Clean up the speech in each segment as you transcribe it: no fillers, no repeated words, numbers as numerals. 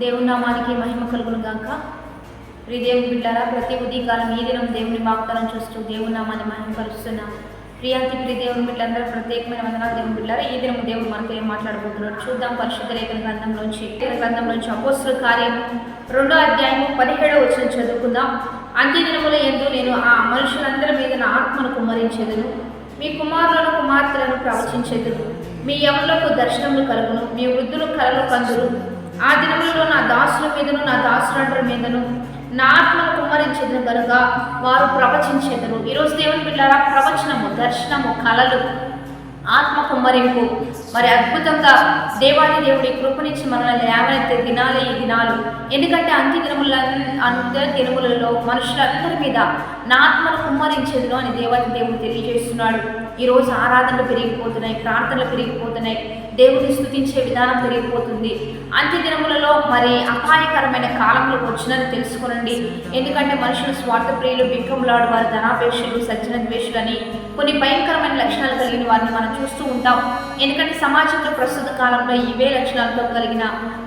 దేవుని నామానికి మహిమ కలుగును గాక. దేవుని బిడ్డారా, ప్రతి ఉదయకాలం ఈ దినం దేవుని వాగ్దానం చూస్తూ దేవుని నామాన్ని మహిమపరుస్తున్న ప్రియ దేవుని బిడ్డలందరూ ప్రత్యేకమైన వందనాలు. దేవుని బిడ్డారా, ఈ దినం దేవుడు మనతో ఏం మాట్లాడబోతున్నాడు చూద్దాం. పరిశుద్ధ లేఖన గ్రంథంలోంచి అపోస్తుల కార్యం 2వ అధ్యాయము 17వ వచనం చదువుకుందాం. అంత్య దినముల యందు నేను ఆ మనుషులందరి మీద నా ఆత్మను కుమ్మరించెదను, మీ కుమారులను కుమార్తెలను ప్రవచించెదను, మీ యవనులకు దర్శనములు కలుగును, మీ వృద్ధులు కలలు కందురు. ఆ దినములలో నా దాసుల మీదను నా దాసులందరి మీదను నా ఆత్మను కుమ్మరించెదను కనుక వారు ప్రవచించెదరు. ఈరోజు దేవుని బిడ్డలారా, ప్రవచనము, దర్శనము, కలలు, ఆత్మ కుమ్మరింపు మరి అద్భుతంగా దేవాది దేవుడి కృపనిచ్చి మనల్ని లేవనెత్తే దినాలే ఈ దినాలు. ఎందుకంటే అంత్య దినములలో మనుషులందరి మీద నా ఆత్మను కుమ్మరించేదును అని దేవాది దేవుడు తెలియజేస్తున్నాడు. ఈరోజు ఆరాధనలు పెరిగిపోతున్నాయి, ప్రార్థనలు పెరిగిపోతున్నాయి, దేవుడిని స్తుతించే విధానం పెరిగిపోతుంది. అంత్య దినములలో మరి అపాయకరమైన కాలంలోకి వచ్చినని తెలుసుకోనండి. ఎందుకంటే మనుషులు స్వార్థప్రియులు, బింకములాడు వారు, ధనాపేక్షలు, సజ్జన ద్వేషులు అని కొన్ని భయంకరమైన లక్షణాలు కలిగిన వారిని మనం చూస్తూ ఉంటాం. ఎందుకంటే సమాజంలో ప్రస్తుత కాలంలో ఇవే లక్షణాలతో కలిగిన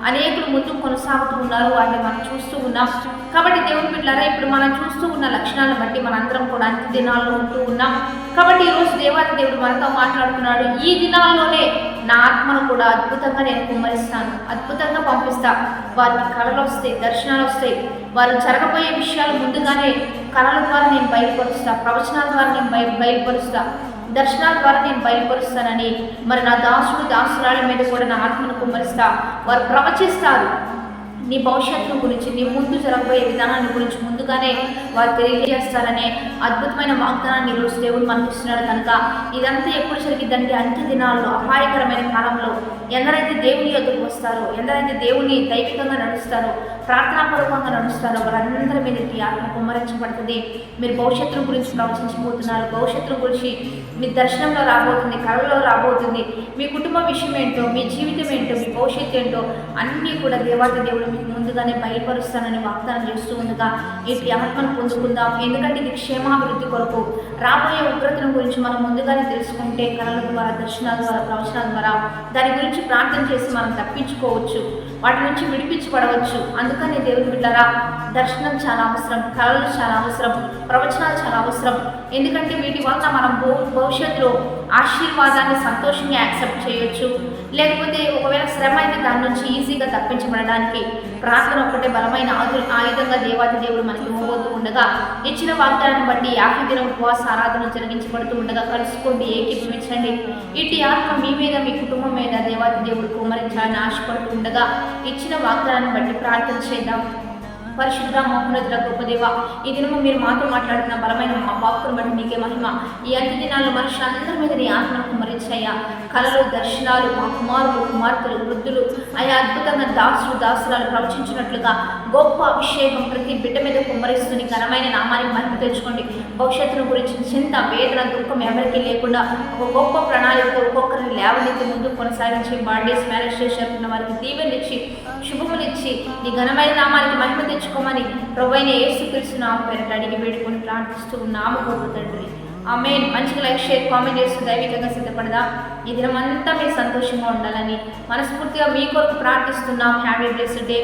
అనేకులు ముందు కొనసాగుతూ ఉన్నారు, వాటిని మనం చూస్తూ ఉన్నాం. కాబట్టి దేవుని బిడ్డలారా, ఇప్పుడు మనం చూస్తూ ఉన్న లక్షణాలను బట్టి మనందరం కూడా అంత్య దినాల్లో ఉంటూ ఉన్నాం. కాబట్టి ఈరోజు దేవాది దేవుడు మనతో మాట్లాడుతున్నాడు. ఈ దినాల్లోనే నా ఆత్మను కూడా అద్భుతంగా నేను కుమ్మరిస్తాను, అద్భుతంగా పంపిస్తా. వారికి కళలు వస్తాయి, దర్శనాలు వస్తాయి, వారు జరగబోయే విషయాలు ముందుగానే కళల ద్వారా నేను బయలుపరుస్తా, ప్రవచనాల ద్వారా నేను బయలుపరుస్తా, దర్శనాల ద్వారా నేను బయలుపరుస్తానని మరి నా దాసురాల మీద కూడా నా ఆత్మను కుమ్మరిస్తా. వారు ప్రవచిస్తారు, నీ భవిష్యత్తు గురించి, నీ ముందు జరగబోయే విధానాన్ని గురించి ముందుగానే వారు తెలియజేస్తారనే అద్భుతమైన వాగ్దానాన్ని ఈరోజు దేవుడు మనకి ఇస్తున్నాడు. కనుక ఇదంతా ఎప్పుడు జరిగిద్దంటే అంత్య దినాల్లో, అపాయకరమైన కాలంలో ఎందరైతే దేవుని యొద్దకు వస్తారో, ఎందరైతే దేవుని దైవికంగా నడుస్తారో, ప్రార్థనాపూర్వకంగా నడుస్తారో వారందరి మీద ఆత్మ కుమ్మరించబడుతుంది. మీరు భవిష్యత్తు గురించి ప్రవచించబోతున్నారు, భవిష్యత్తు గురించి మీ దర్శనంలో రాబోతుంది, కళలో రాబోతుంది. మీ కుటుంబ విషయం ఏంటో, మీ జీవితం ఏంటో, మీ భవిష్యత్తు ఏంటో అన్నీ కూడా దేవాది దేవుడు మీకు ముందుగానే బయలుపరుస్తానని వాగ్దానం చేస్తూ ఉండగా ఇటు ఆత్మను పొందుకుందాం. ఎందుకంటే ఇది క్షేమాభివృద్ధి కొరకు, రాబోయే ఉగ్రతను గురించి మనం ముందుగానే తెలుసుకుంటే కళల ద్వారా, దర్శనాల ద్వారా, ప్రవచనాల ద్వారా దాని గురించి ప్రార్థన చేసి మనం తప్పించుకోవచ్చు, వాటి నుంచి విడిపించబడవచ్చు. అందుకని దేవుని బిడ్డలారా, దర్శనం చాలా అవసరం, కళలు చాలా అవసరం, ప్రవచనాలు చాలా అవసరం. ఎందుకంటే వీటి వల్ల మనం భవిష్యత్తులో ఆశీర్వాదాన్ని సంతోషంగా యాక్సెప్ట్ చేయొచ్చు. లేకపోతే ఒకవేళ శ్రమ అయితే దాని నుంచి ఈజీగా తప్పించబడడానికి ప్రార్థన ఒకటే బలమైన ఆయుధంగా దేవాది దేవుడు మనకి ఇవ్వబోతూ ఉండగా, ఇచ్చిన వాగ్దానాన్ని బట్టి 50 దినం ఉపవాస ఆరాధన జరిగించబడుతూ ఉండగా కలుసుకోండి, ఏకీభవించండి. ఇటు ఆత్మ మీ మీద, మీ కుటుంబం మీద దేవాది దేవుడు కుమ్మరించాలని ఆశపడుతూ ఉండగా ఇచ్చిన వాగ్దానాన్ని బట్టి ప్రార్థన చేద్దాం. పరిశుద్ధ మోహనదుల గొప్ప దేవ, ఈ దినము మీరు మాతో మాట్లాడుతున్న బలమైన వాక్కును బట్టి మీకే మహిమ. ఈ అంత్య దినాల్లో మనుషులందరి మీద నీ ఆత్మను కుమ్మరించయ్యా. కళలు, దర్శనాలు, మా కుమారులు, కుమార్తెలు, వృద్ధులు అయా అద్భుతంగా దాసురాలు ప్రవచించినట్లుగా గొప్ప అభిషేకం ప్రతి బిడ్డ మీద కుమ్మరిస్తుని ఘనమైన నామానికి మహిమ తెచ్చుకోండి. భవిష్యత్తును గురించి చింత, వేదన, దుఃఖం ఎవరికీ లేకుండా ఒక గొప్ప ప్రణాళికతో ఒక్కొక్కరిని లేవనెత్తి ముందు కొనసాగించి బర్త్డేస్, మ్యారేజ్ చేసుకున్న వారికి దీవెనిచ్చి శుభములిచ్చి నీ ఘనమైన నామానికి మహిమ తెచ్చుకోమని ప్రభువైన యేసుక్రీస్తు నామమున పేరిట అడిగి వేడుకొని ప్రార్థిస్తూ ఉన్నాము గొప్ప తండ్రి, ఆమేన్. మంచిగా లైక్, షేర్, కామెంట్ చేస్తూ దైవికంగా సిద్ధపడదా. ఈ దినమంతా మీరు సంతోషంగా ఉండాలని మనస్ఫూర్తిగా మీ కొరకు ప్రార్థిస్తున్నాం. Happy blessed day.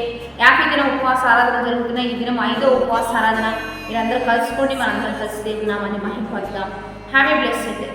50 దినం ఉపవాస ఆరాధన జరుగుతున్నాయి. ఈ దినం 5వ ఉపవాస ఆరాధన. మీరందరూ కలుసుకోండి, మనందరం కలిసి దేవుని నామాన్ని మహిమపడదాం. Happy blessed day.